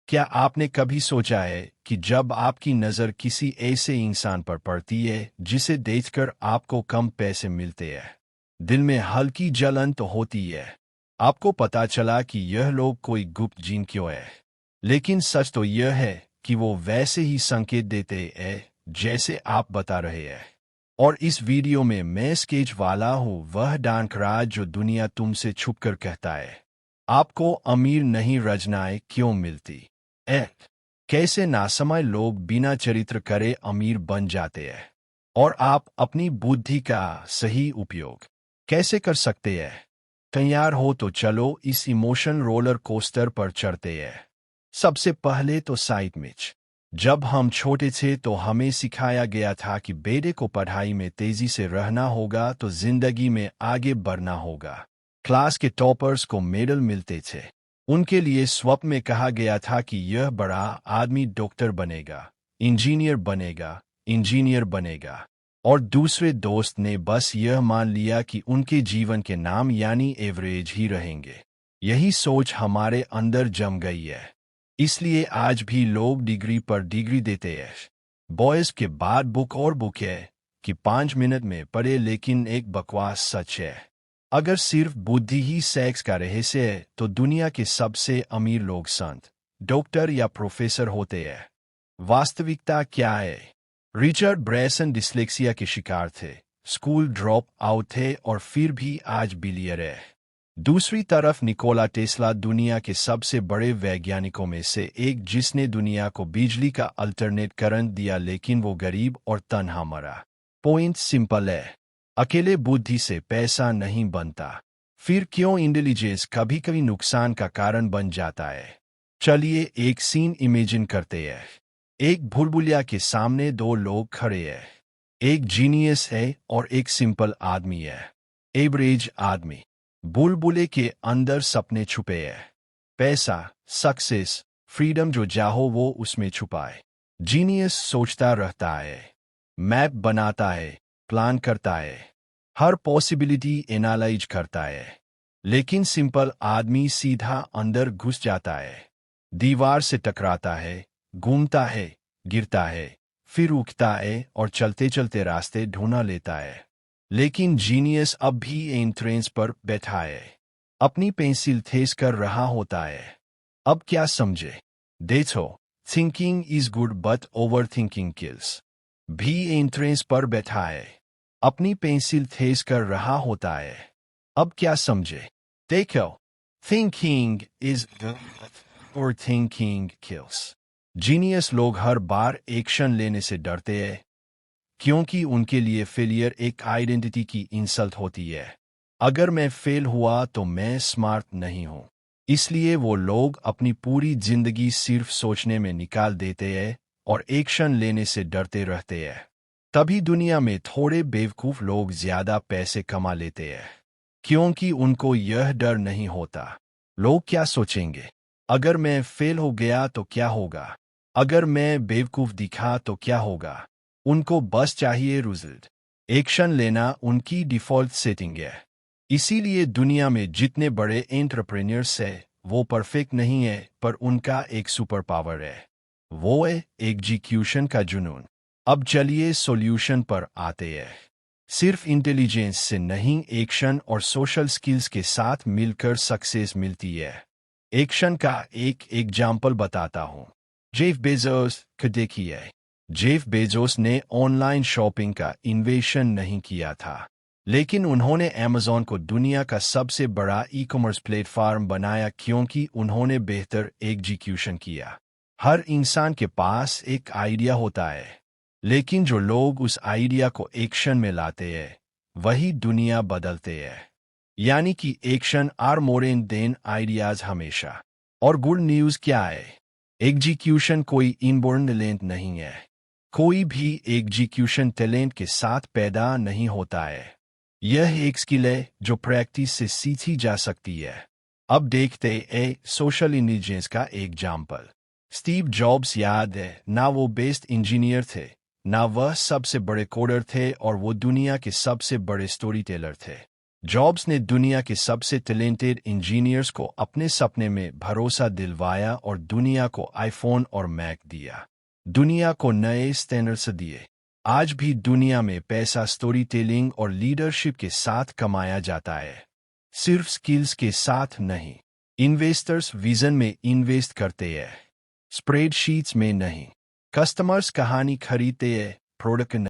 क्या आपने कभी सोचा है कि जब आपकी नज़र किसी ऐसे इंसान पर पड़ती है जिसे देखकर आपको कम पैसे मिलते हैं, दिल में हल्की जलन तो होती है। आपको पता चला कि यह लोग कोई गुप्त जीन क्यों है, लेकिन सच तो यह है कि वो वैसे ही संकेत देते हैं जैसे आप बता रहे हैं। और इस वीडियो में मैं स्केच वाला हूँ, वह डांकराज जो दुनिया तुमसे छुपकर कहता है आपको अमीर नहीं रचनाएं क्यों मिलती। कैसे नासमझ लोग बिना चरित्र करे अमीर बन जाते हैं, और आप अपनी बुद्धि का सही उपयोग कैसे कर सकते हैं। तैयार हो तो चलो इस इमोशन रोलर कोस्टर पर चढ़ते हैं। सबसे पहले तो साइड मिच। जब हम छोटे थे तो हमें सिखाया गया था कि बेटे को पढ़ाई में तेजी से रहना होगा तो जिंदगी में आगे बढ़ना होगा। क्लास के टॉपर्स को मेडल मिलते थे। उनके लिए स्वप्न में कहा गया था कि यह बड़ा आदमी डॉक्टर बनेगा, इंजीनियर बनेगा। और दूसरे दोस्त ने बस यह मान लिया कि उनके जीवन के नाम यानी एवरेज ही रहेंगे। यही सोच हमारे अंदर जम गई है। इसलिए आज भी लोग डिग्री पर डिग्री देते हैं। बॉयज के बाद बुक और बुक है कि 5 मिनट में पढ़े, लेकिन एक बकवास सच है। अगर सिर्फ बुद्धि ही सेक्स का रहस्य है तो दुनिया के सबसे अमीर लोग संत, डॉक्टर या प्रोफेसर होते हैं। वास्तविकता क्या है? रिचर्ड ब्रैसन डिस्लेक्सिया के शिकार थे, स्कूल ड्रॉप आउट थे और फिर भी आज बिलियनर है। दूसरी तरफ निकोला टेस्ला दुनिया के सबसे बड़े वैज्ञानिकों में से एक, जिसने दुनिया को बिजली का अल्टरनेट करंट दिया, लेकिन वो गरीब और तन्हा मरा। पॉइंट सिंपल है, अकेले बुद्धि से पैसा नहीं बनता। फिर क्यों इंटेलिजेंस कभी कभी नुकसान का कारण बन जाता है? चलिए एक सीन इमेजिन करते हैं। एक भूलभुलैया के सामने दो लोग खड़े हैं। एक जीनियस है और एक सिंपल आदमी है, एवरेज आदमी। बुलबुले के अंदर सपने छुपे हैं, पैसा, सक्सेस, फ्रीडम, जो चाहो वो उसमें छुपाए। जीनियस सोचता रहता है, मैप बनाता है, प्लान करता है, हर पॉसिबिलिटी एनालाइज करता है। लेकिन सिंपल आदमी सीधा अंदर घुस जाता है, दीवार से टकराता है, घूमता है, गिरता है, फिर उठता है और चलते चलते रास्ते ढूंढ लेता है। लेकिन जीनियस अब भी एंट्रेंस पर बैठा है, अपनी पेंसिल तेज कर रहा होता है। अब क्या समझे? देखो, thinking is good but over thinking kills. भी एंट्रेंस पर बैठा है, अपनी पेंसिल तेज कर रहा होता है। अब क्या समझे? देखो, थिंकिंग इज गुड और थिंकिंग किल्स। जीनियस लोग हर बार एक्शन लेने से डरते हैं, क्योंकि उनके लिए फेलियर एक आइडेंटिटी की इंसल्ट होती है। अगर मैं फेल हुआ तो मैं स्मार्ट नहीं हूं। इसलिए वो लोग अपनी पूरी जिंदगी सिर्फ सोचने में निकाल देते हैं और एक्शन लेने से डरते रहते हैं। तभी दुनिया में थोड़े बेवकूफ लोग ज्यादा पैसे कमा लेते हैं, क्योंकि उनको यह डर नहीं होता। लोग क्या सोचेंगे? अगर मैं फेल हो गया तो क्या होगा? अगर मैं बेवकूफ दिखा तो क्या होगा? उनको बस चाहिए रिजल्ट। एक्शन लेना उनकी डिफॉल्ट सेटिंग है। इसीलिए दुनिया में जितने बड़े एंटरप्रेन्योर्स हैं, वो परफेक्ट नहीं है, पर उनका एक सुपर पावर है। वो है एग्जीक्यूशन का जुनून। अब चलिए सॉल्यूशन पर आते हैं। सिर्फ इंटेलिजेंस से नहीं, एक्शन और सोशल स्किल्स के साथ मिलकर सक्सेस मिलती है। एक्शन का एक एग्जाम्पल बताता हूँ। जेफ बेजोस को देखिए। जेफ बेजोस ने ऑनलाइन शॉपिंग का इन्वेशन नहीं किया था, लेकिन उन्होंने अमेज़ॉन को दुनिया का सबसे बड़ा ई-कॉमर्स प्लेटफॉर्म बनाया, क्योंकि उन्होंने बेहतर एग्जीक्यूशन किया। हर इंसान के पास एक आइडिया होता है, लेकिन जो लोग उस आइडिया को एक्शन में लाते हैं, वही दुनिया बदलते हैं। यानी कि action are more than ideas हमेशा। और गुड न्यूज़ क्या है? एग्जीक्यूशन कोई इनबोर्न टैलेंट नहीं है। कोई भी एग्जीक्यूशन टैलेंट के साथ पैदा नहीं होता है। यह एक स्किल है जो प्रैक्टिस से सीखी जा सकती है। अब देखते हैं सोशल इंटेलिजेंस का एग्जाम्पल। स्टीव जॉब्स, याद है ना, वो बेस्ट इंजीनियर थे, ना वह सबसे बड़े कोडर थे, और वो दुनिया के सबसे बड़े स्टोरी टेलर थे। जॉब्स ने दुनिया के सबसे टैलेंटेड इंजीनियर्स को अपने सपने में भरोसा दिलवाया और दुनिया को आईफोन और मैक दिया। दुनिया को नए स्टैंडर्ड्स दिए। आज भी दुनिया में पैसा स्टोरी टेलिंग और लीडरशिप के साथ कमाया जाता है, सिर्फ स्किल्स के साथ नहीं। इन्वेस्टर्स विजन में इन्वेस्ट करते हैं, स्प्रेडशीट्स में नहीं। कस्टमर्स कहानी खरीदते हैं, प्रोडक्ट नहीं।